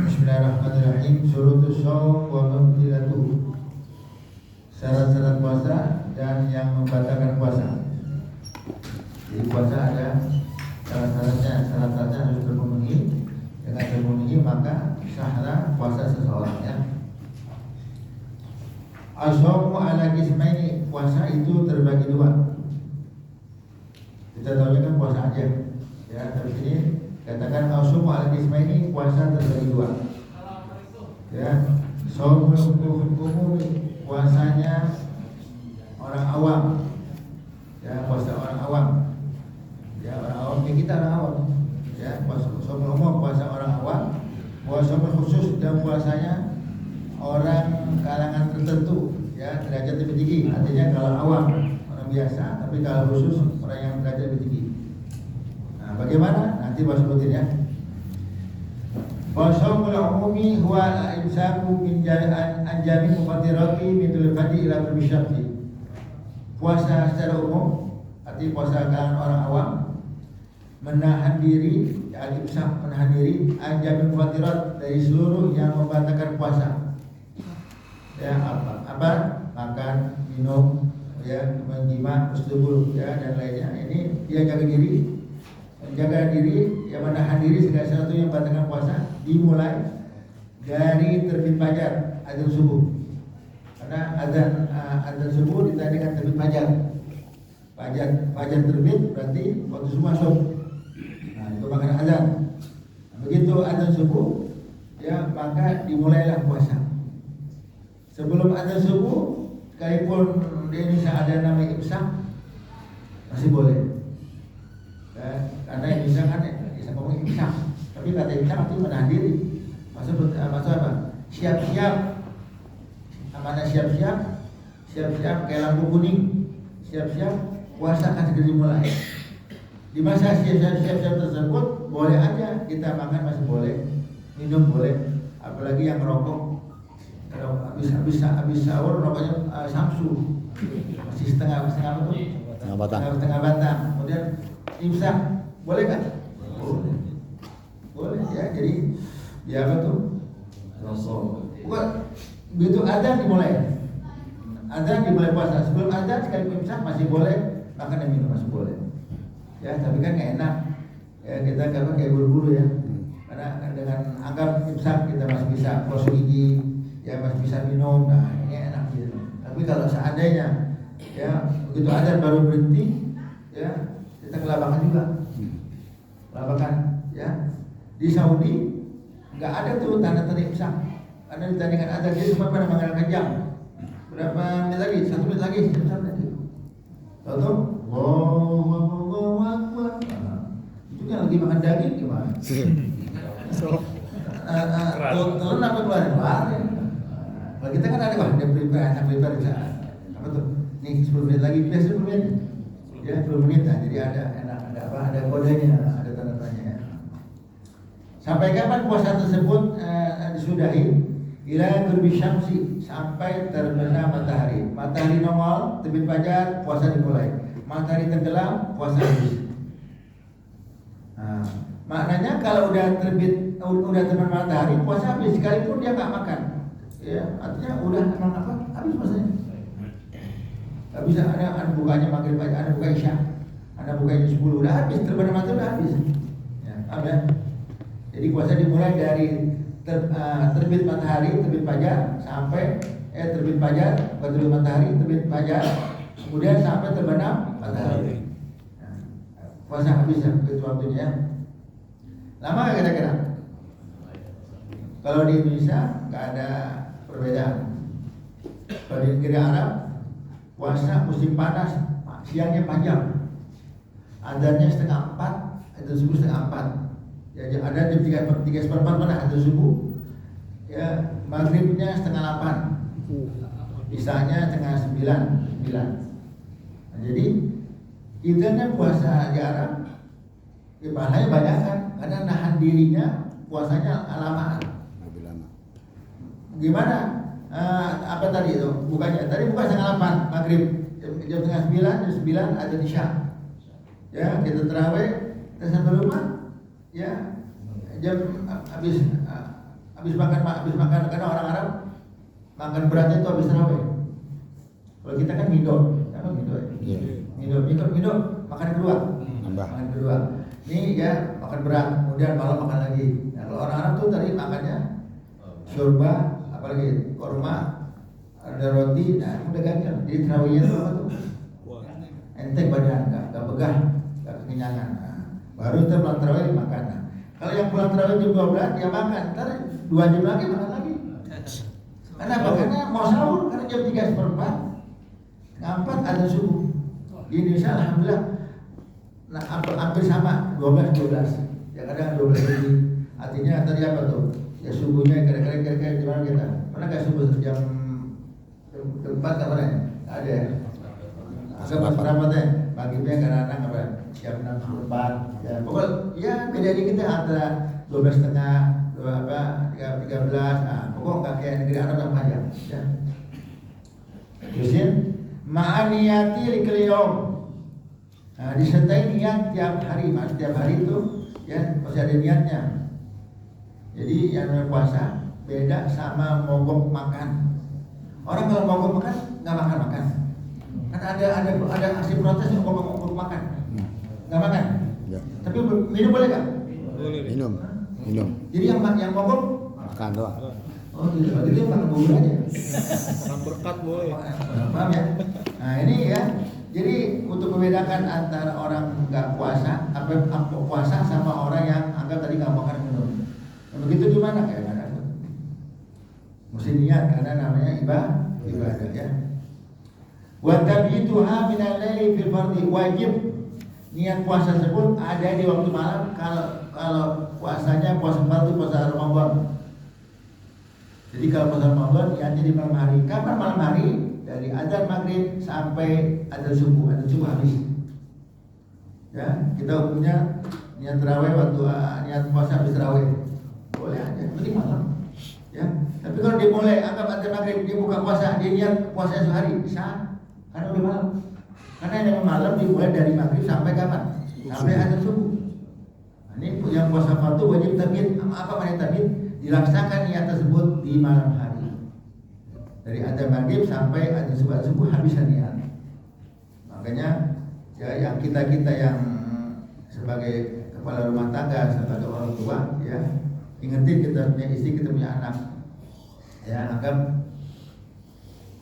Bismillahirrahmanirrahim. Syurutus shaum wa mubtilatuhu. Syarat-syarat puasa dan yang membatalkan puasa. Jadi puasa ada syarat-syaratnya harus terpenuhi. Dengan terpenuhi maka sahlah puasa seseorang ya. As-shaumu ala qismaini, puasa itu terbagi dua. Kita tahu kan puasa aja. Ya, tapi ini katakan as-shaumu ala qismaini, puasa terbagi dua. Ya, shaumul umum, puasanya orang awam. Ya, puasa orang awam. sedang puasanya orang kalangan tertentu, ya derajat lebih tinggi. Artinya kalau awam orang biasa, tapi kalau khusus orang yang derajat lebih tinggi. Nah, bagaimana? Nanti bahas rutin ya. Wasomul umumi huwa imsaku min anjami mufatirati min tulfadi ila berbisyabdi. Puasa secara umum, arti puasa kalangan orang awam, menahan diri, al-imsak menahan diri, anjami mufatirat dari seluruh yang membatalkan puasa. Ya apa? Makan, minum, ya menjima, bersetubuh, ya dan lainnya. Ini dia jaga diri. Menjaga diri, ya menahan diri segala sesuatu yang membatalkan puasa dimulai dari terbit fajar, azan subuh. Karena azan subuh ditandai dengan terbit fajar. Fajar terbit berarti waktu subuh masuk. Nah, itu makna azan. Nah, begitu azan subuh, ya maka dimulailah puasa. Sebelum azan subuh, sekalipun di Indonesia ada namanya imsak, masih boleh. Karena yang bisa kan bisa ngomong imsak, tapi kata imsak itu menahan diri. Maksud apa? Siap-siap, mana siap-siap kayak lampu kuning, siap-siap puasa akan segera dimulai. Di masa siap-siap tersebut boleh aja kita makan, masih boleh, minum boleh, apalagi yang merokok. Kalau habis sahur rokoknya samsu, masih setengah batang. Kemudian imsak boleh kan? Boleh ya. Jadi dia apa tuh? Bukan begitu azan dimulai puasa. Sebelum azan sekalipun imsak masih boleh makan dan minum, masih boleh. Ya tapi kan nggak enak. Ya kita kayak buru-buru ya. Karena dengan anggap imsak kita masih bisa gosok gigi, ya masih bisa minum. Nah ini enak gitu. Tapi kalau seandainya ya begitu azan baru berhenti, ya kita kelabakan juga. Kelabakan ya. Di Saudi nggak ada tuh tanda-tanda imsak. Karena ditandingkan azan dia cuma pada mengandalkan jam. Berapa menit lagi? 1 menit lagi, jam lagi. Tahu? Allahu Akbar. Itu kan lagi makan daging gimana? Turun apa keluar? Kalau kita kan ada dia prepare bisa. Apa tuh? Nih 10 menit lagi, biasa 10 menit. Ya 10 menit lah, jadi ada kodenya, ada tanda-tandanya ya. Sampai kapan puasa tersebut disudahi? Ila ghurbi syamsi, sampai terbenam matahari. Matahari nongol, terbit fajar, puasa dimulai. Matahari tenggelam, puasa habis. Nah, maknanya kalau udah terbit matahari, puasa habis, sekalipun dia nggak makan. Ya, artinya udah emang apa? Habis puasanya. Gak bisa ada bukanya maghrib aja, ada buka isya, ada buka jam 10, udah habis, terbenam matahari udah habis. Ya, paham ya? Jadi puasa dimulai dari terbit matahari, terbit fajar sampai terbit fajar, terbit matahari, terbit fajar, kemudian sampai terbenam matahari. Nah, puasa habis ya, itu waktunya. Lama gak kira-kira? Kalau di Indonesia nggak ada perbedaan. Kalau di negeri Arab puasa musim panas, siangnya panjang, azannya 3:30, itu subuh 3:30. Ya, ada jam 3:4 mana ada subuh, ya maghribnya 7:30, isanya 8:30, 9. Nah, jadi kita kan puasa di Arab, ya pahalanya banyak kan, karena nahan dirinya puasanya lamaan. Lebih lama. Gimana? Apa tadi itu? Bukannya tadi bukan 7:30 maghrib, jam 8:30, ada isya. Ya kita terawih, kita sampai rumah. Ya jam habis makan karena orang Arab makan beratnya itu habis tarawih. Kalau kita kan midor, apa midor? Midor makan kedua. Makan kedua. Ini ya makan berat, kemudian malam makan lagi. Nah, kalau orang Arab tuh tadi makannya syurba, apalagi korma, ada roti, nah udah ganjil. Jadi tarawihnya itu apa tuh? Enteng badan, nggak begah, nggak kekenyangan. Baru itu pulang terawih makan. Nah, kalau yang pulang terawih jam 12 dia makan, ntar 2 jam lagi makan lagi. Kenapa? Karena mau sahur, karena jam 3:15, 4 ada subuh. Di Indonesia alhamdulillah, hampir sama 12. Ya kadang 12 lebih. Artinya tadi apa tuh? ya subuhnya kira-kira gimana kita? Pernah nggak subuh jam keempat apa ya? Ada ya? Agak berapa teh? Maghribnya kadang-kadang apa? Jam 6.4 ya. Pokoknya ya beda dikit kita antara 12.30 13. Nah, pokoknya nggak kayak negeri Arab yang panjang ya. Terusin ma'aniyati likliyom. Nah, disertai niat tiap hari, mas. Tiap hari itu ya pasti ada niatnya. Jadi yang namanya puasa beda sama mogok makan. Orang kalau mogok makan nggak makan. Kan ada aksi protes yang mogok makan, nggak makan. Ya. Tapi minum boleh nggak? Minum. Jadi yang mogok Makan doang. Oh gitu, berarti dia makan bubur aja. Makan berkat boleh. Paham ya? Nah ini ya. Jadi untuk membedakan antara orang nggak puasa, puasa sama orang yang anggap tadi nggak makan minum. Nah, begitu gimana? Kayak ada. Mesti niat karena namanya ibadah ya. Wa tabiituha min al-laili fil fardhi, wajib niat puasa tersebut ada di waktu malam kalau puasanya puasa fardu, puasa Ramadan. Jadi kalau puasa Ramadan niatnya di malam hari. Kapan malam hari? Dari azan maghrib sampai azan subuh habis. Ya, kita hukumnya niat tarawih waktu niat puasa habis tarawih. Boleh aja, penting malam. Ya, tapi kalau dia mulai anggap azan maghrib dia buka puasa, dia niat puasa sehari, bisa. Karena udah malam. Karena yang malam dimulai dari maghrib sampai kapan? Sampai azan subuh. Nah, ini yang puasa fardu wajib tabiat. Apa makna tabiat? Dilaksanakan niat tersebut di malam hari. Dari azan maghrib sampai azan subuh habis niat. Makanya ya yang kita yang sebagai kepala rumah tangga, sebagai orang tua ya, ingetin kita punya istri, kita punya anak. Ya, anggap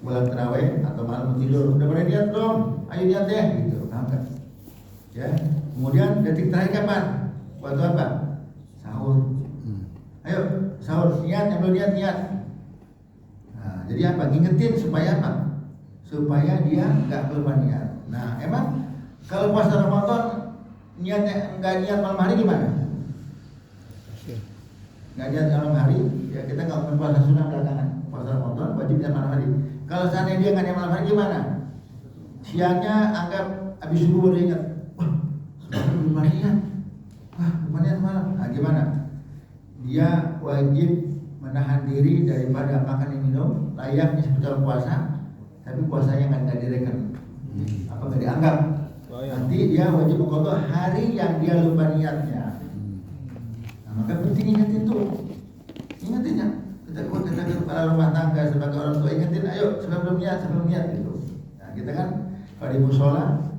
pulang terawih atau malam tidur, udah pada niat belum? Ayo niat deh, gitu, angkat. Ya, kemudian detik terakhir kapan? Waktu apa? Sahur. Ayo sahur, niat, yang belum niat. Nah, jadi apa? Ngingetin supaya apa? Supaya dia nggak lupa niat. Nah, emang kalau puasa Ramadan niatnya nggak niat malam hari gimana? Nggak niat malam hari, ya kita nggak puasa sunnah belakangan. Puasa Ramadan wajib niat malam hari. Kalau seandainya dia nggak niat malam hari gimana? Siangnya anggap habis subuh baru ingat, wah lupa niat, lupa niat malam. Nah gimana? Dia wajib menahan diri daripada makan dan minum layaknya seperti puasa, tapi puasanya nggak direken, apa nggak dianggap. Nanti dia wajib mengqadha hari yang dia lupa niatnya. Nah, maka penting ingetin tuh, ingetin ya. Kita kepala rumah tangga sebagai orang tua ingetin, ayo sebelum niat gitu. Nah kita kan kalau di musola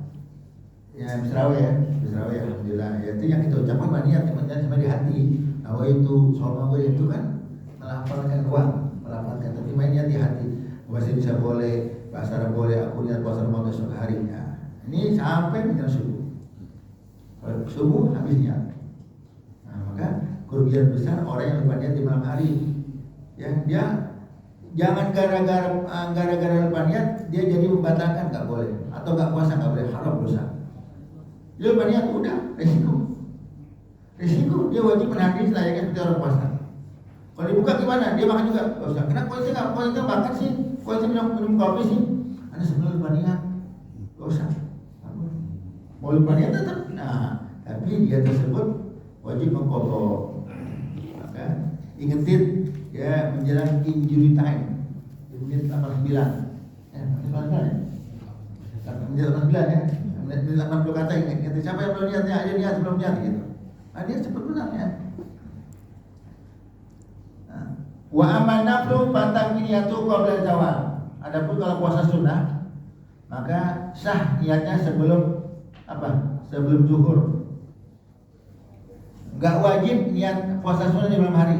ya bisraweh alhamdulillah ya, itu yang kita ucapkan niat sama di hati. Bahwa itu soal itu kan melafalkan doang, tapi mainnya di hati. Bahasa bisa boleh, bahasa Arab boleh, aku niat puasa Ramadan esok harinya. Ini sampai menjelang subuh. Kalau subuh habis niat. Nah maka kerugian besar orang yang lupa niat di malam hari. Ya, dia jangan gara-gara lupa niat dia jadi membatalkan, nggak boleh, atau nggak puasa nggak boleh, haram dosa. Dia lupa niat udah resiko dia wajib menahan diri layaknya seperti orang puasa. Kalau dibuka gimana? Dia makan juga dosa. Kenapa kualitasnya makan sih? Kualitasnya minum kopi sih? Anda sebenarnya lupa niat dosa. Mau lupa niat tetap. Nah, tapi dia tersebut wajib mengqadha. Maka ingetin ya menjelang injury time di menit 89 ya, menit 89 ya, menit 80 kata ingat siapa yang belum niatnya, ayo niat sebelum niat gitu. Nah dia cepat benar ya. Wa aman naflu batang niyatu qabla zawal. Adapun kalau puasa sunnah maka sah niatnya sebelum apa? Sebelum zuhur. Enggak wajib niat puasa sunnah di malam hari.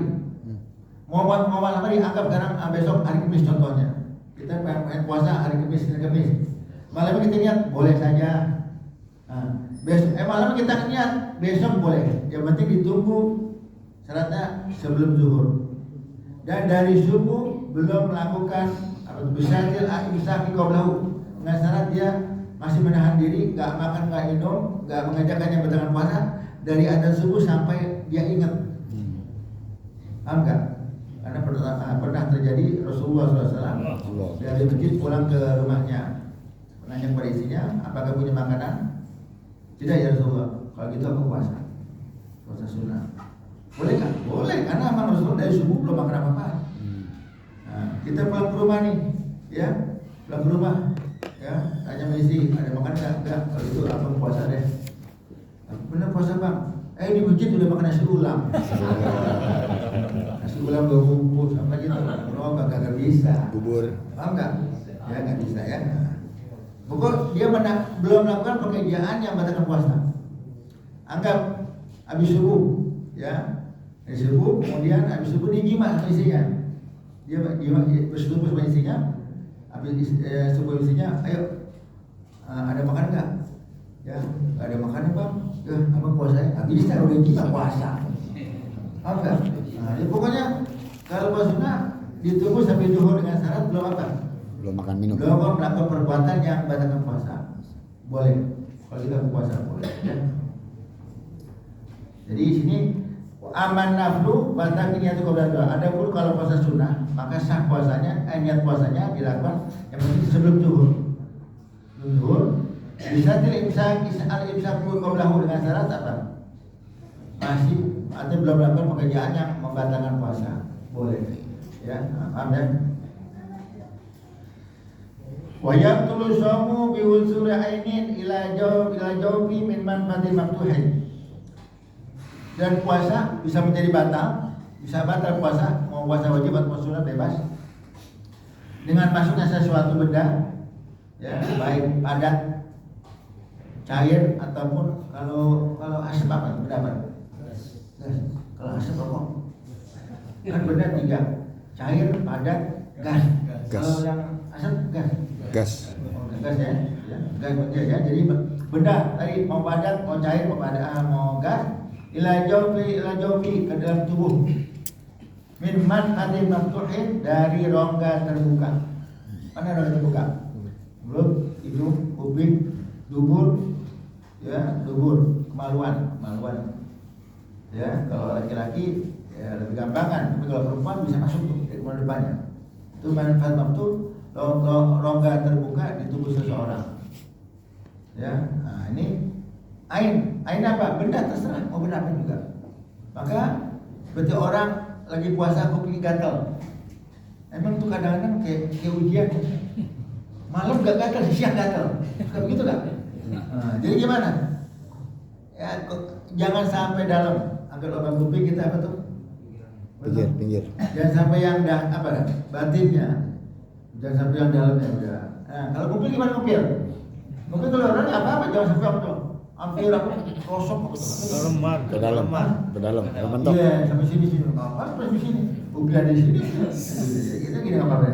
Mau malam hari anggap sekarang besok hari Kamis contohnya. Kita pengen puasa hari Kamis. Malam kita niat boleh saja. Nah, besok malam kita niat besok boleh. Yang penting ditunggu syaratnya sebelum zuhur. Dan dari subuh belum melakukan bisatil imsaki qablahu. Dengan syarat dia masih menahan diri, enggak makan, enggak minum, enggak mengajakkannya bertangan puasa dari azan subuh sampai dia ingat. Paham nggak? Karena pernah terjadi Rasulullah SAW dari masjid pulang ke rumahnya, menanya kepada istrinya, apakah punya makanan? Tidak ya Rasulullah. Kalau gitu aku puasa sunnah. Boleh nggak? Boleh, karena memang Rasulullah dari subuh belum makan apa-apa. Nah, kita pulang ke rumah nih, ya, pulang ke rumah, ya, tanya sama istri, ada makan nggak? Enggak. Kalau itu abang puasa deh. Bener puasa bang? Di masjid udah makan nasi ulam. Nasi ulam 2 bungkus, apa gitu? Oh, kagak bisa. Bubur. Paham nggak? Ya nggak bisa ya. Pokok dia belum melakukan pekerjaan yang batalkan puasa. Anggap habis subuh, ya, habis subuh, kemudian habis subuh dia jima sama istrinya. Dia bersetubuh sama istrinya. Habis subuh istrinya, ayo, ada makan nggak? Ya, nggak ada makanan bang. Ya, abang puasa ya? Nggak bisa, udah jima puasa. Paham nggak? Nah, ya pokoknya kalau puasa sunnah ditunggu sampai zuhur dengan syarat belum apa? Belum makan minum. Belum melakukan perbuatan yang batalkan puasa. Boleh. Kalau kita puasa boleh. Ya. Jadi di sini aman naflu batal niat qabla doa. Adapun kalau puasa sunnah, maka sah puasanya, niat puasanya dilakukan yang penting sebelum zuhur. Sebelum zuhur bisa imsak qablahu dengan syarat apa? Masih atau belum melakukan pekerjaan yang membatalkan puasa. Boleh. Ya, paham ya? Wa yaqtulu shamu bi wusuli ainin ila jawfi min manfaati maftuhin. Dan puasa bisa menjadi batal, bisa batal puasa, mau puasa wajib atau puasa sunat bebas. Dengan masuknya sesuatu benda, ya, baik padat, cair ataupun kalau asap apa? Benda apa? Gas. Kalau asap rokok. Kan benda 3, cair, padat, gas. Kalau yang asap gas. Gas. Gas ya, gas ya. Jadi benda tadi mau padat, mau cair, mau padat, mau gas, ila jawfi ke dalam tubuh. Min manfaati maftuhin dari rongga terbuka. Mana rongga terbuka? Mulut, hidung, kuping, dubur, ya, dubur, kemaluan. Ya, kalau laki-laki ya lebih gampangan, tapi kalau perempuan bisa masuk tuh dari kemaluan depannya. Itu manfaat maftuh. Rongga terbuka di tubuh seseorang. Ya, nah ini ain apa? Benda terserah, mau benda apa juga. Maka seperti orang lagi puasa kuping gatal. Emang tuh kadang-kadang kayak ujian. Malam gak gatal, siang gatal. Kayak begitu gak? Nah, jadi gimana? Ya, jangan sampai dalam. Agar lubang kuping kita apa tuh? Pinggir. Jangan sampai yang batinnya. Jangan sampai yang dalamnya udah. Nah, kalau kuping gimana kuping? Mungkin kalau orang apa jangan sampai apa tuh? Hampir apa? Rosok apa tuh? Lemar. Ke dalam. Mentok. Iya, sampai sini. Apa sampai sini? Kuping ada di sini. Itu gini apa apa?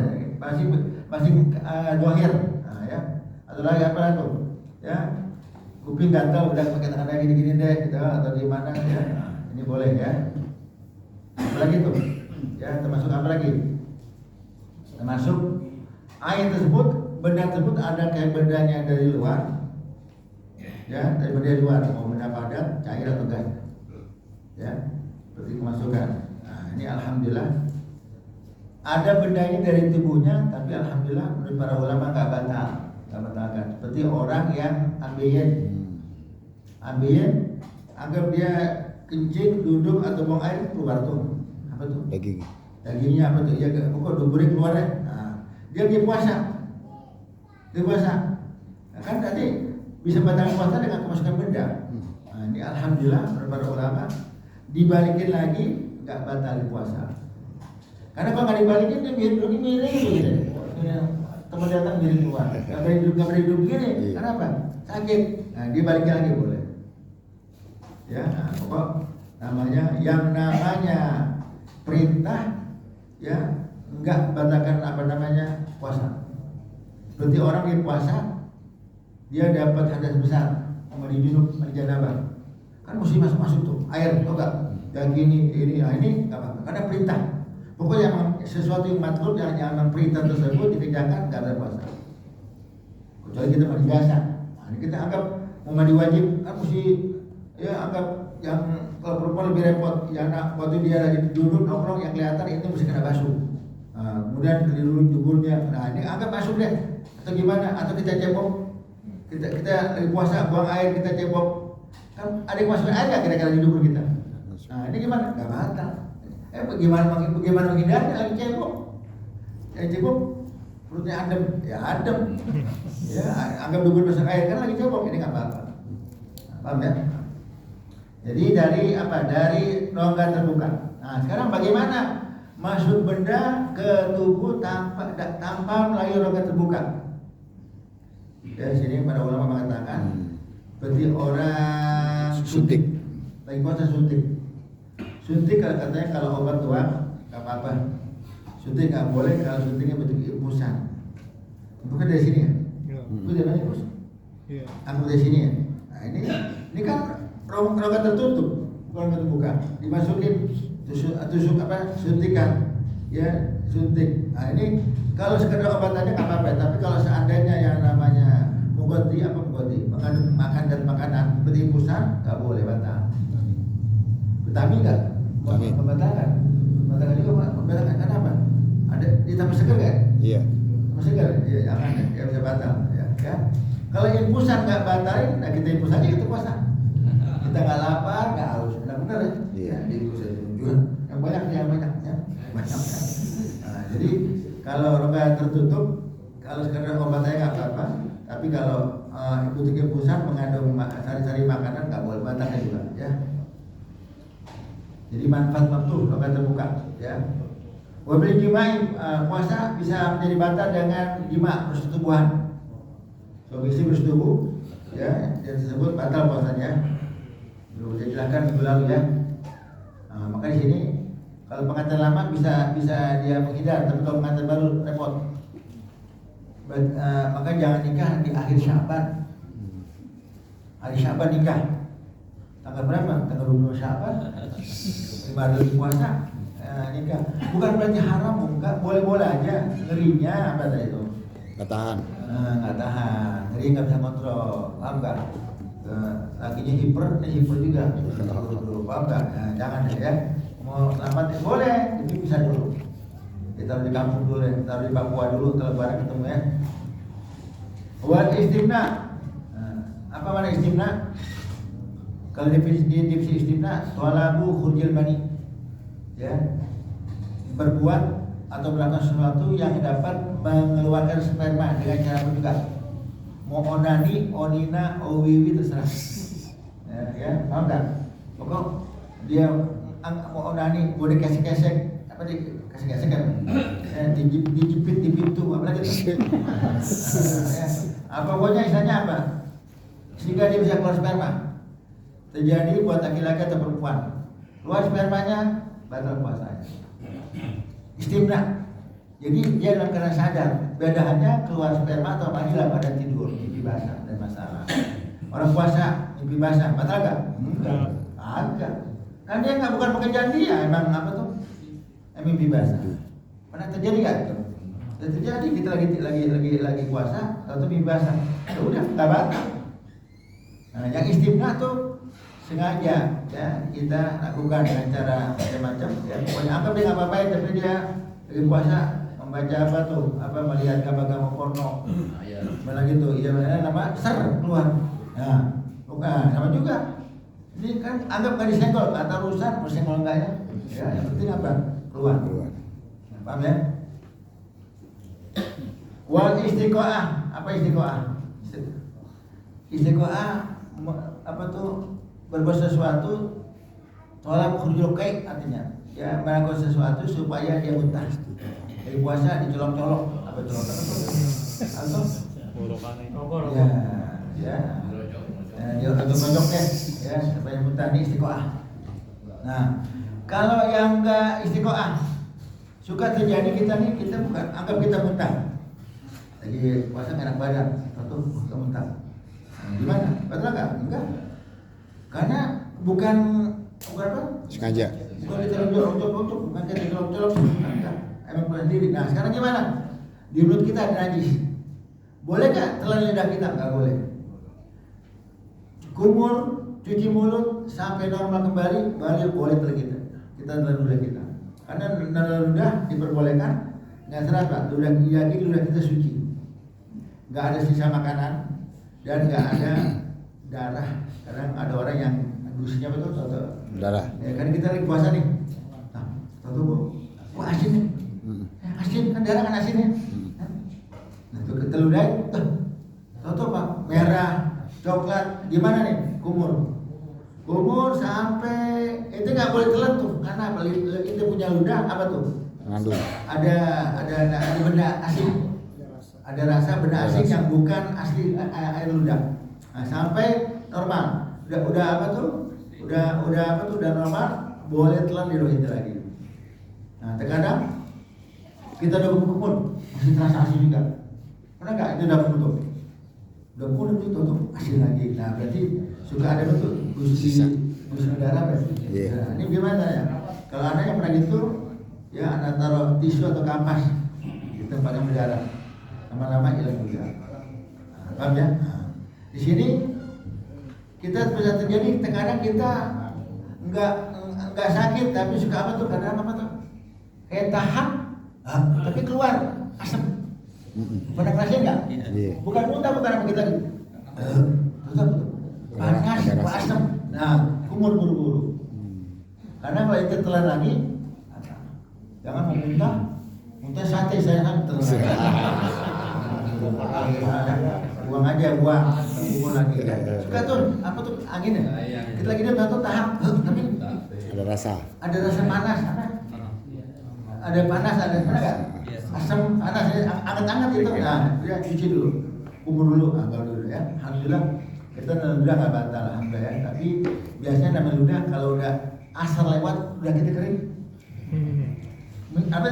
Masih dohir. Nah, ya. Atau lagi apa tuh? Ya. Kuping gatal udah pakai tangan lagi gini deh, gitu atau di mana ya. Nah, ini boleh ya. Apalagi tuh? Ya, termasuk apa lagi? Termasuk air tersebut, benda tersebut ada kayak bendanya dari luar, ya, dari benda luar, mau benda padat, cair atau gas, ya, seperti kemasukan. Nah, ini alhamdulillah ada benda ini dari tubuhnya, tapi alhamdulillah menurut para ulama nggak batalkan. Seperti orang yang ambeien, anggap dia kencing, duduk atau buang air keluar tuh, apa tuh? Dagingnya apa tuh? Ya, pokok duburnya keluar ya. Dia puasa. Nah, kan tadi bisa batalkan puasa dengan kemasukan benda. Nah, ini alhamdulillah menurut para ulama dibalikin lagi nggak batal puasa. Karena kalau nggak dibalikin dia miring gitu. Teman datang miring keluar. Nggak boleh hidup begini. Karena apa? Sakit. Nah, dia balikin lagi boleh. Ya, nah, pokok namanya perintah, ya, enggak batalkan puasa. Seperti orang yang puasa, dia dapat hadas besar, mandi junub, mandi janabah, kan mesti masuk tuh air, tau gak? Daging ini nggak apa-apa, karena perintah. Pokoknya sesuatu yang matlub yang perintah tersebut dikerjakan nggak ada puasa. Kecuali kita mandi biasa, nah, ini kita anggap mau mandi wajib, kan mesti Ya anggap yang kalau perempuan lebih repot, yang waktu dia lagi duduk nongkrong yang kelihatan itu mesti kena basuh. Nah, kemudian keliru juburnya, nah ini anggap basuh deh, atau gimana? Atau kita cebok, kita lagi puasa buang air kita cebok, kan ada yang masukin air nggak kira-kira di dubur kita? Nah ini gimana? Nggak batal. Bagaimana menghindarnya lagi cebok? Yang cebok perutnya adem, ya adem. Ya anggap dubur masuk air kan lagi cebok, ini nggak batal. Paham ya? Jadi dari apa? Dari rongga terbuka. Nah, sekarang bagaimana masuk benda ke tubuh tanpa melalui rongga terbuka? Dari sini para ulama mengatakan seperti orang Suntik. lagi puasa suntik. Suntik katanya kalau obat tua nggak apa-apa. Suntik nggak boleh kalau suntiknya bentuk infusan. Bukan dari sini ya? Itu dari mana infus? Iya. Aku dari sini ya. Nah ini kan rongga tertutup, bukan terbuka. Dimasukin tusuk apa? Suntikan, ya suntik. Nah ini kalau sekedar obatannya nggak apa-apa. Tapi kalau seandainya yang namanya mengganti mengandung makan dan makanan seperti infusan nggak boleh batal. Vitamin nggak? Vitamin. Membatalkan. Membatalkan juga membatalkan. Kenapa? Ada ditambah seger nggak? Iya. Tambah seger? Ya jangan ya bisa batal. Ya. Kalau infusan nggak batalin, nah kita infus aja kita puasa. Kita nggak lapar, nggak haus, benar ya? Iya. Di infus aja juga. Yang banyak ya. Banyak. Nah, jadi kalau rongga tertutup, kalau sekedar obatnya nggak apa-apa. Tapi kalau butuh infusan mengandung sari-sari makanan nggak boleh batalkan juga, ya. Jadi manfaat waktu rongga terbuka, ya. Wabil jimai, puasa bisa menjadi batal dengan jima persetubuhan. Suami istri bersetubuh, ya, yang tersebut batal puasanya. Belum saya jelaskan minggu lalu ya. Nah, maka di sini kalau pengantin lama bisa dia menghindar, tapi kalau pengantin baru repot. Maka jangan nikah di akhir Syaban. Hari Syaban nikah. Tanggal berapa? Tanggal 22 Syaban. 5 hari puasa nikah. Bukan berarti haram, bukan, boleh-boleh aja. Ngerinya apa tadi itu? Nggak tahan. Nggak tahan, ngeri nggak bisa kontrol, paham nggak? Lakinya hiper juga, paham nggak? Nah, jangan ya. Mau selamat ya boleh, tapi bisa dulu. Kita di kampung dulu ya, taruh di Papua dulu, kalau barang ketemu ya. Wal istimna, apa mana istimna? Kalau definisi istimna, talabu khurjil mani, ya, berbuat atau melakukan sesuatu yang dapat mengeluarkan sperma dengan cara apa juga. Mau onani, onina, owiwi terserah. Ya, paham nggak? Pokok dia mau onani, boleh kesek-kesek, apa dikasih-kasih kan? Dijepit di pintu, apa lagi? Ya. Apa pokoknya istilahnya apa? Sehingga dia bisa keluar sperma. Terjadi buat laki-laki atau perempuan. Keluar spermanya, batal puasanya. Istimna. Jadi dia dalam keadaan sadar. Bedaannya keluar sperma atau mani dalam keadaan tidur, mimpi basah dan masalah. Orang puasa mimpi basah, batal nggak? Enggak. Agak. Kan dia nggak bukan pekerjaan dia, emang apa tuh? Mimpi basah. Pernah terjadi nggak? Dan terjadi kita lagi puasa atau mimpi basah. Ya udah nggak batal. Nah, yang istimna tuh sengaja ya kita lakukan dengan cara macam-macam. Ya pokoknya anggap dia nggak apa-apa, tapi dia lagi puasa membaca apa tuh? Apa melihat gambar-gambar porno? Mana gitu? Iya nama ser keluar. Nah, bukan sama juga. Ini kan anggap nggak disenggol, kata rusak, mau senggol enggak ya? Ya, yang penting apa? Keluar. Nah, paham ya? Wal istiqoah, apa istiqoah? Istiqoah apa tuh? Berbuat sesuatu, tolak khurjul kai artinya, ya melakukan sesuatu supaya dia muntah. Dari puasa dicolok-colok, apa colok? Atau? Ya. Dia untuk deh, ya supaya muntah ini istiqoah. Nah, kalau yang enggak istiqoah, suka terjadi kita bukan anggap kita muntah. Lagi puasa enak badan, atau kita muntah. Gimana? Betul nggak? Enggak. Karena bukan apa? Sengaja. Bukan kita lonjok-lonjok, bukan kita colok-colok, enggak. Emang punya diri. Nah, sekarang gimana? Di mulut kita ada najis. Boleh nggak telan lidah kita? Nggak boleh. Kumur cuci mulut sampai normal kembali, baru boleh telan kita telan ludah kita. Karena telan ludah diperbolehkan nggak serat Pak, ludah kita suci, nggak ada sisa makanan dan nggak ada darah. Kadang ada orang yang gusinya betul atau Darah. ya kan kita lagi puasa nih, nah, tahu asin nih, asin kan darah kan asin ya. Nah itu kita ludahin, tahu Pak, merah, coklat, gimana nih, kumur sampai itu nggak boleh telan tuh, karena itu punya ludah apa tuh? Mengandung. Ada benda asin, ada rasa benda asin yang bukan asli air ludah. Nah, sampai normal, udah apa tuh? Udah apa tuh? Udah normal, boleh telan di rohit lagi. Nah, terkadang kita udah kumur masih terasa asin juga. Pernah nggak itu udah kumur itu tuh asin lagi. Nah, berarti suka ada betul gusi darah berarti. Nah, ini gimana ya? Kalau ada yang pernah gitu, ya anda taruh tisu atau kapas di tempat yang berdarah, lama-lama hilang juga. Nah, paham ya? Nah, di sini kita bisa terjadi terkadang kita nggak sakit tapi suka apa tuh? Karena apa tuh? Kayak tahan, tapi keluar asam. Pernah ngerasain nggak? Iya. Bukan muntah, bukan apa kita gitu. Betul. Panas, asam. Nah, kumur buru-buru. Karena kalau itu telan lagi, jangan muntah sate saya kan terus. Buang aja, buang lagi. Suka tuh, apa tuh angin ya? Kita lagi dia tahu tahap, tapi Ada rasa. ada rasa panas, ada panas, ada mana nggak? Asam panas, anget-anget itu. Nah, dia cuci dulu, kumur dulu, angkat dulu ya. Alhamdulillah kita ludah nggak batal, alhamdulillah ya. Tapi biasanya namanya ludah kalau udah asal lewat, udah kita kering. Apa?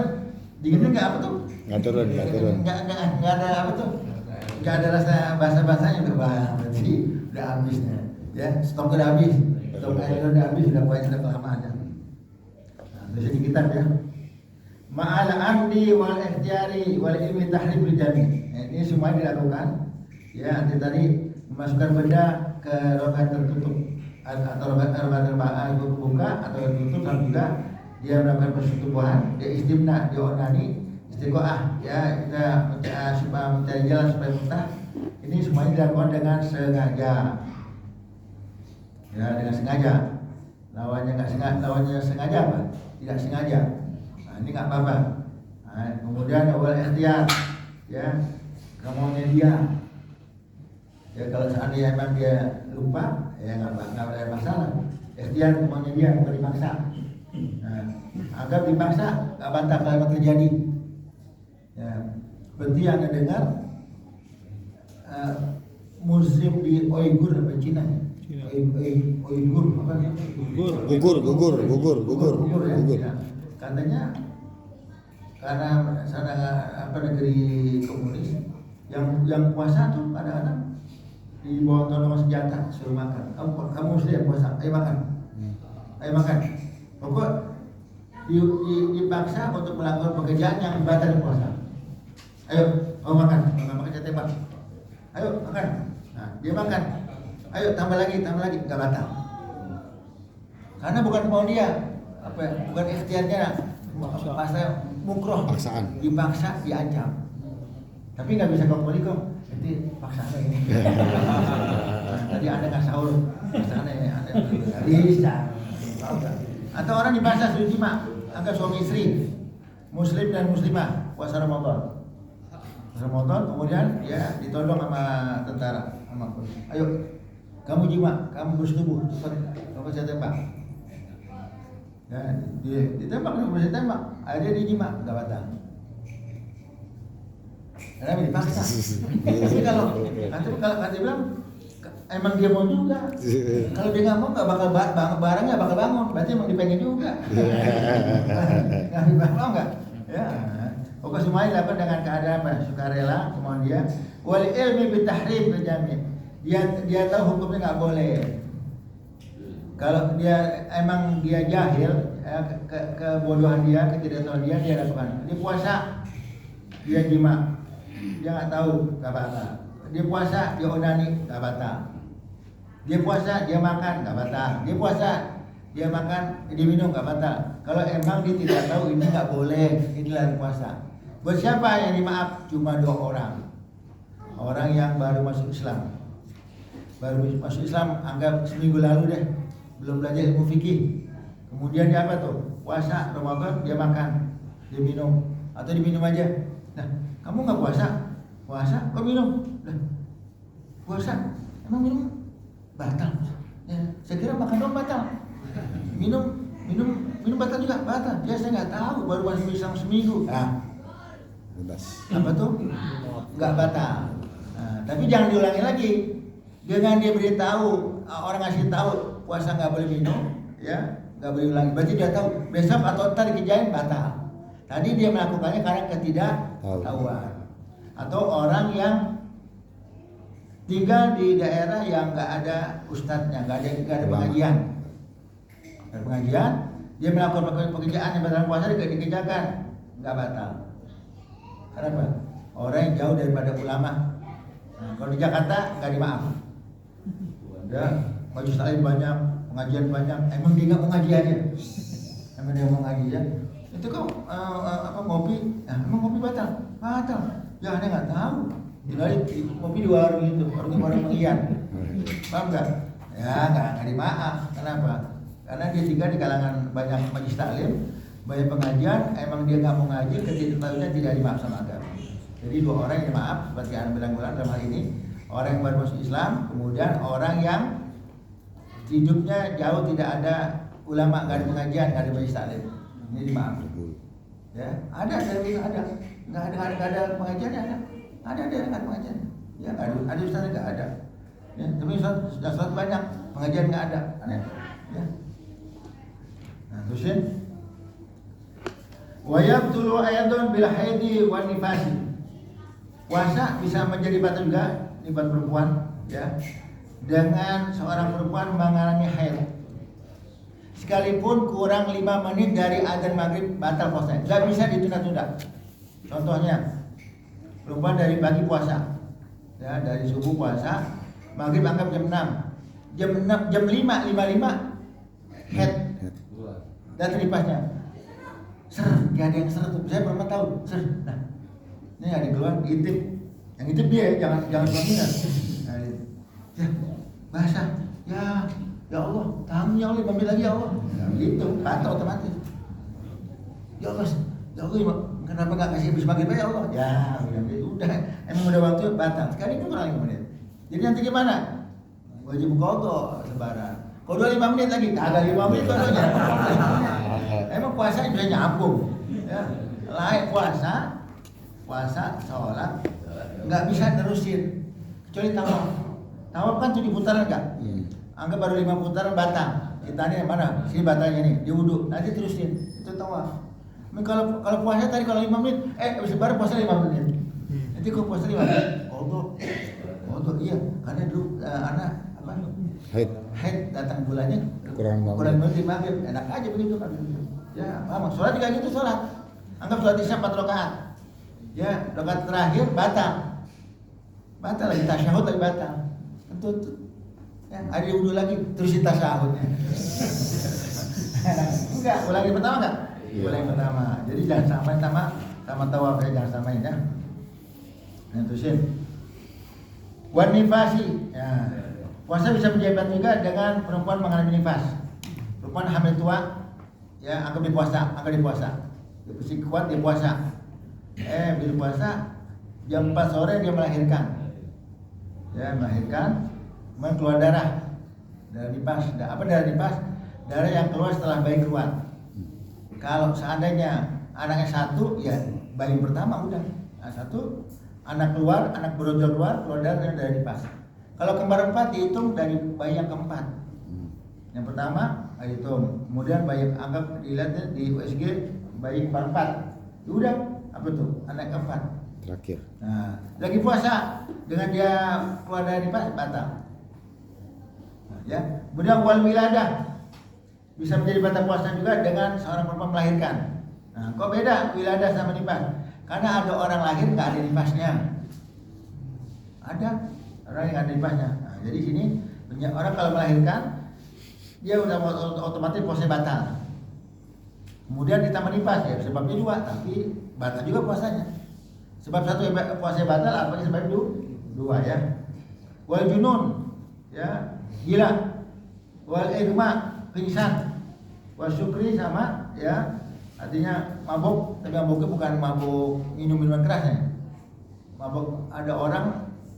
Dinginnya nggak apa tuh? Nggak turun. Nggak ada apa tuh? Nggak ada rasa basah-basahnya udah berarti udah habisnya. Ya, stok udah habis, stok air udah habis, udah banyak udah kelamaan ya. Nah, terus di kitab ya. Ma'al amdi wal ikhtiyari wal ilmi tahrim bil jami. Ini semua dilakukan. Ya, nanti tadi memasukkan benda ke rokaat tertutup atau rokaat terbuka atau tertutup dan juga dia melakukan persetubuhan, dia istimna, dia onani, istiqoah, ya kita supaya mencari jalan supaya muntah. Ini semuanya dilakukan dengan sengaja, ya dengan sengaja. Lawannya sengaja apa? Tidak sengaja. Nah, ini nggak apa-apa. Nah, kemudian awal ikhtiar, ya kemauannya dia. Ya kalau seandainya memang dia lupa, ya nggak ada masalah. Ikhtiar kemauannya dia, bukan dipaksa. Nah, agar dipaksa nggak bantah kalau terjadi. Ya, berarti yang anda dengar musim di Uyghur apa Cina? Uyghur apa? Gugur ya. Ya. Katanya karena sana apa negeri komunis yang puasa tuh kadang-kadang di bawah tolong senjata suruh makan. Kamu muslim puasa, ayo makan. Pokok dipaksa untuk melakukan pekerjaan yang batal puasa. Ayo, makan saya tembak. Ayo makan. Nah, dia makan. Ayo tambah lagi, nggak batal. Karena bukan mau dia, bukan ikhtiarnya. Pasal mukroh, Paksaan. dipaksa, diancam. Tapi nggak bisa kamu balik kok. Nanti paksa ini. Tadi anda nggak sahur, paksa anda bisa. Atau orang dipaksa suruh jima, agar suami istri muslim dan muslimah puasa Ramadan. Kemudian ya ditodong sama tentara, sama polisi. Ayo, kamu jima, kamu bersetubuh, cepat, kamu saya tembak. Ya, ditembak, bisa tembak. Akhirnya dia jima, nggak batal. Karena dipaksa. Jadi kalau dia bilang emang dia mau juga. Kalau dia nggak mau nggak bakal barang nggak bakal bangun. Berarti emang dipengen juga. Nggak mau nggak? Ya. Pokok semuanya dilakukan dengan keadaan apa? Sukarela, kemauan dia. Wal ilmi bitahrim berjamin. Dia tahu hukumnya nggak boleh. Kalau dia emang dia jahil, kebodohan dia, ketidaktahuan dia lakukan. Dia puasa, dia jima, dia nggak tahu, nggak batal. Dia puasa, dia onani, nggak batal. Dia puasa, dia makan, nggak batal. Dia puasa, dia makan, dia minum, nggak batal. Kalau emang dia tidak tahu ini nggak boleh, inilah puasa. Buat siapa yang dimaaf? Cuma 2 orang. Orang yang baru masuk Islam. Baru masuk Islam, anggap seminggu lalu deh, belum belajar ilmu fikih. Kemudian dia apa tuh? Puasa Ramadan, dia makan, dia minum, atau diminum aja. Nah, kamu nggak puasa? Puasa, kok minum? Nah, puasa, emang minum? Batal. Ya, saya kira makan doang batal. Minum batal juga batal. Ya saya nggak tahu, baru masuk Islam seminggu. Nah, Bebas. apa tuh? Nggak batal. Nah, tapi jangan diulangi lagi. Dengan dia beritahu, orang ngasih tahu puasa nggak boleh minum, ya nggak boleh ulangi. Berarti dia tahu besok atau ntar dikerjain batal. Tadi dia melakukannya karena ketidaktahuan. Atau orang yang tinggal di daerah yang nggak ada ustadznya, nggak ada pengajian. Ada pengajian, dia melakukan pekerjaan yang batal puasa dikerjakan, nggak batal. Kenapa? Orang yang jauh daripada ulama. Nah, kalau di Jakarta nggak dimaaf. Ya, majelis taklim banyak, pengajian banyak. Emang dia nggak mau ngaji aja? Emang dia mau ngaji ya? Itu kok ngopi? Nah, emang ngopi batal? Batal. Ya, dia nggak tahu. Tinggal ngopi di warung itu, warung pengian. Paham nggak? Ya, nggak dimaaf. Kenapa? Karena dia tinggal di kalangan banyak majelis taklim, banyak pengajian. Emang dia nggak mau ngaji, ketidaktahuannya tidak dimaaf sama agama. Jadi 2 orang yang dimaaf, seperti yang bilang dalam hal ini, orang yang baru masuk Islam, kemudian orang yang hidupnya jauh tidak ada ulama, nggak ada pengajian, nggak ada majelis taklim. Ini dimaaf. Ya, ada nggak ada pengajiannya ada nggak ada pengajian. Ya, ada ustaz nggak ada. Ya, tapi ustaz banyak, pengajian nggak ada. Ya. Nah, terusin. Wa yabtulu ayadun bil haidi wan nifasi. Puasa bisa menjadi batal juga ini buat perempuan, ya. Dengan seorang perempuan mengalami haid. Sekalipun kurang 5 menit dari adzan maghrib batal puasa. Gak bisa ditunda-tunda. Contohnya, perempuan dari pagi puasa, ya, dari subuh puasa, maghrib anggap jam 6, jam 5.55 head dan nipasnya gak ada yang ser tuh. Saya pernah tahu ser. Nah, ini ada keluar intip, yang intip dia jangan suaminya. Nah, ya basah, ya Allah, tahan ya Allah, ambil lagi ya Allah. Nah, gitu, batal otomatis. Ya Allah, kenapa nggak kasih habis maghrib ya Allah? Ya, udah, emang udah waktu batal. Sekali itu kurang 5 menit. Jadi nanti gimana? Wajib qadha lebaran. Kalau 25 menit lagi, kagak 5 menit qadanya. Emang puasa bisa nyambung. Ya, lain puasa, sholat, nggak bisa terusin. Kecuali tawaf. Tawaf kan 7 putaran enggak? Anggap baru 5 putaran batal. Kita ini mana? Sini batalnya nih, di wudu. Nanti terusin. Itu tawaf. Kalau puasa tadi kalau 5 menit, habis lebaran puasa 5 menit. Nanti kok puasa 5 menit? Allah, iya. Karena dulu anak haid datang bulannya kurang menit maghrib. Enak aja begitu kan. Ya, paham. Sholat juga gitu sholat. Anggap sholat isya 4 rakaat. Ya, rakaat terakhir batal lagi tasyahud lagi batal. Kentut. Ya, ada wudu lagi terus tasyahudnya. Enggak, ulangi pertama enggak? Iya. Ulangi pertama. Jadi jangan samain sama tawaf ya, jangan samain ya. Nah, terusin. Wan nifasi. Ya. Puasa bisa menjadi batal juga dengan perempuan mengalami nifas. Perempuan hamil tua, ya anggap dia puasa. Dia mesti kuat dia puasa. Bila puasa jam 4 sore dia melahirkan. Ya, melahirkan, kemudian keluar darah nifas. Darah nifas? Darah yang keluar setelah bayi keluar. Kalau seandainya anaknya 1, ya bayi pertama udah. Nah, 1 anak keluar, anak berojol keluar darah dari nifas. Kalau kembar 4 dihitung dari bayi yang keempat. Yang pertama dihitung, kemudian bayi anggap dilihatnya di USG bayi kembar 4. Udah, apa tuh? Anak keempat. Terakhir. Nah, lagi puasa dengan dia keluar dari nifas batal. Nah, ya, kemudian wal wiladah bisa menjadi batal puasa juga dengan seorang perempuan melahirkan. Nah, kok beda wiladah sama nifas? Karena ada orang lahir nggak ada nifasnya. Ada orang yang ada nifasnya. Nah, jadi sini Orang kalau melahirkan dia udah otomatis puasa batal. Kemudian ditambah nifas ya sebabnya 2, tapi batal juga puasanya. Sebab 1 puasa batal, apa sebab 2 ya. Wal junun ya, gila. Wal igma, pingsan. Wal syukri sama ya, artinya mabuk, tapi mabuknya bukan mabuk minuman kerasnya. Mabuk, ada orang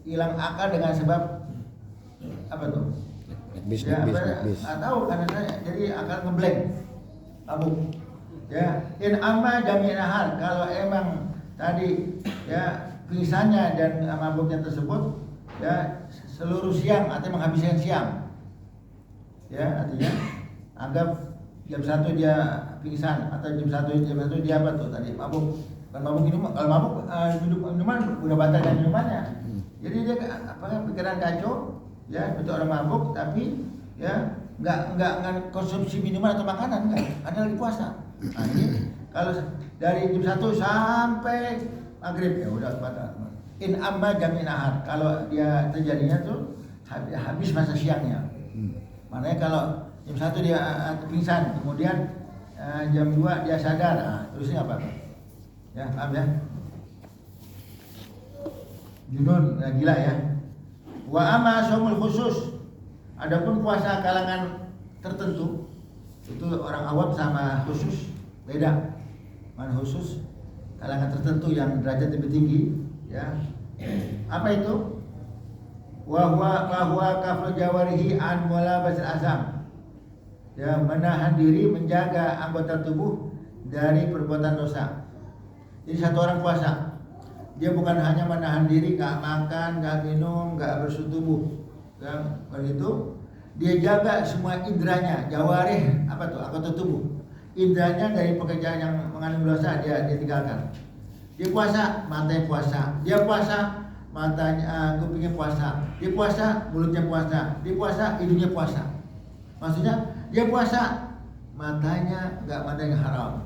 hilang akal dengan sebab apa tuh? Bis. Nggak tahu karena saya jadi akal ngeblank, mabuk. Ya, in amma jami'na hal, kalau emang tadi ya pingsannya dan mabuknya tersebut ya seluruh siang atau menghabiskan siang. Ya, artinya anggap jam 1 dia pingsan atau jam 1 dia apa tuh tadi mabuk. Bukan mabuk minuman, kalau mabuk minuman udah batal kan minumannya. Jadi dia pikiran kacau ya, betul orang mabuk tapi ya nggak konsumsi minuman atau makanan enggak, karena lagi puasa. Nah, ini kalau dari jam 1 sampai maghrib ya udah batal. In amma jamin ahad, kalau dia terjadinya tuh habis masa siangnya. Makanya kalau jam 1 dia pingsan, kemudian jam 2 dia sadar, nah, terusnya apa? Ya, paham ya? Junun, gila ya. Wa amma shaumul khusus, adapun puasa kalangan tertentu itu orang awam sama khusus beda. Mana khusus kalangan tertentu yang derajat lebih tinggi ya. Apa itu? Wa huwa kaful jawarihi an mulabasil azam. Ya, menahan diri, menjaga anggota tubuh dari perbuatan dosa. Jadi satu orang puasa, dia bukan hanya menahan diri, nggak makan, nggak minum, nggak bersuh tubuh, yang begitu, dia jaga semua indranya, jawarih apa tuh, anggota tubuh, indranya dari pekerjaan yang mengandung dosa dia tinggalkan. Dia puasa, matanya puasa, dia puasa, matanya, kupingnya puasa, dia puasa, mulutnya puasa, dia puasa, hidungnya puasa. Maksudnya dia puasa, matanya matanya haram,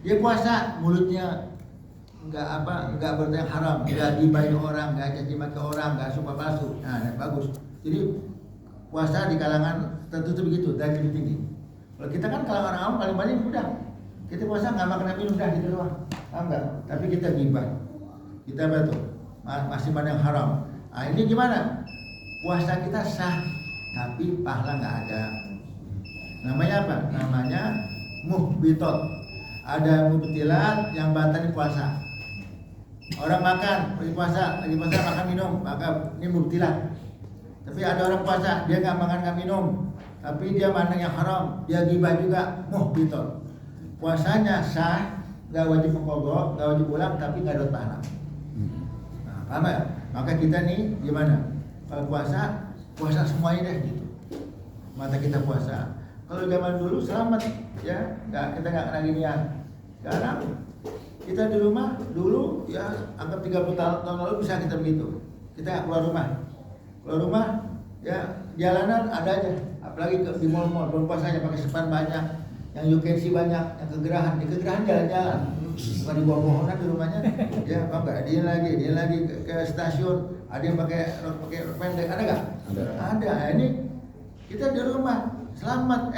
dia puasa, mulutnya nggak berita yang haram, nggak gibahin orang, nggak caci maki orang, nggak sumpah palsu. Nah, bagus. Jadi puasa di kalangan tertentu begitu, dari lebih tinggi. Kalau kita kan kalau orang awam paling banyak udah kita puasa nggak makan minum udah gitu doang, enggak. Tapi kita gibah, kita betul masih mana yang haram. Nah, ini gimana? Puasa kita sah, tapi pahala nggak ada. Namanya apa? Namanya muhbitot. Ada mubtilat yang batalin puasa. Orang makan, lagi puasa makan minum, maka ini mubtilat. Tapi ada orang puasa, dia nggak makan nggak minum, tapi dia mandang yang haram, dia gibah juga, muhbitot. Puasanya sah, nggak wajib mengqadha, nggak wajib ulang, tapi nggak dapat pahala. Nah, paham ya? Maka kita nih gimana? Kalau puasa semuanya deh gitu. Mata kita puasa. Kalau zaman dulu selamat ya, kita nggak kena ginian. Sekarang kita di rumah dulu ya anggap 30 tahun lalu bisa kita begitu. Kita keluar rumah ya jalanan ada aja, apalagi di mall-mall belum puasanya pakai sepan banyak, yang you can see banyak, yang kegerahan jalan-jalan, bukan di bawah pohonan di rumahnya ya, apa enggak dia lagi ke stasiun, ada yang pakai rok pendek, ada nggak? Ada. Ini kita di rumah selamat,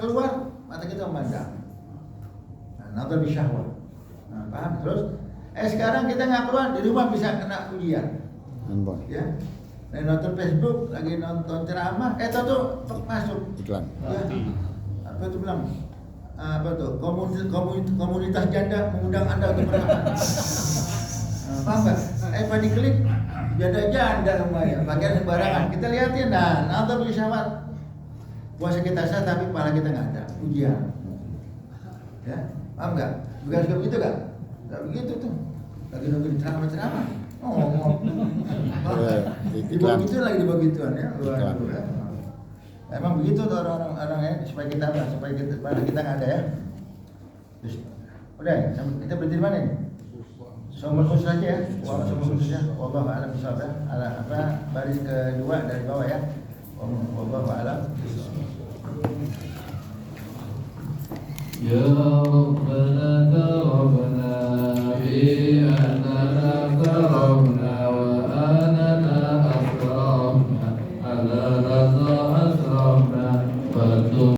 keluar mata kita memandang. Nazar bisyahwat. Nah, paham? Terus sekarang kita nggak keluar, di rumah bisa kena ujian. Ya. Lagi nonton Facebook, lagi nonton ceramah, tuh masuk iklan. Ya. Apa tuh bilang? Apa tuh? Komunitas janda mengundang Anda untuk beramal. Paham nggak? Pak diklik janda semuanya, pakaian sembarangan. Kita lihatin, nazar bisyahwat. Puasa kita sah, tapi kepala kita nggak ada ujian. Ya. Paham nggak? Bukan suka begitu kan? Nggak begitu tuh. Lagi nungguin ceramah. Iklan. Begitu lagi di begituan ya. Emang begitu tuh orang-orang ya, supaya kita nggak ada ya. Terus, udah, kita berhenti di mana nih? Soal khusus aja ya. Soal khususnya. Wallahu a'lam bishawab ya. Baris kedua dari bawah ya. Wallahu a'lam. Ya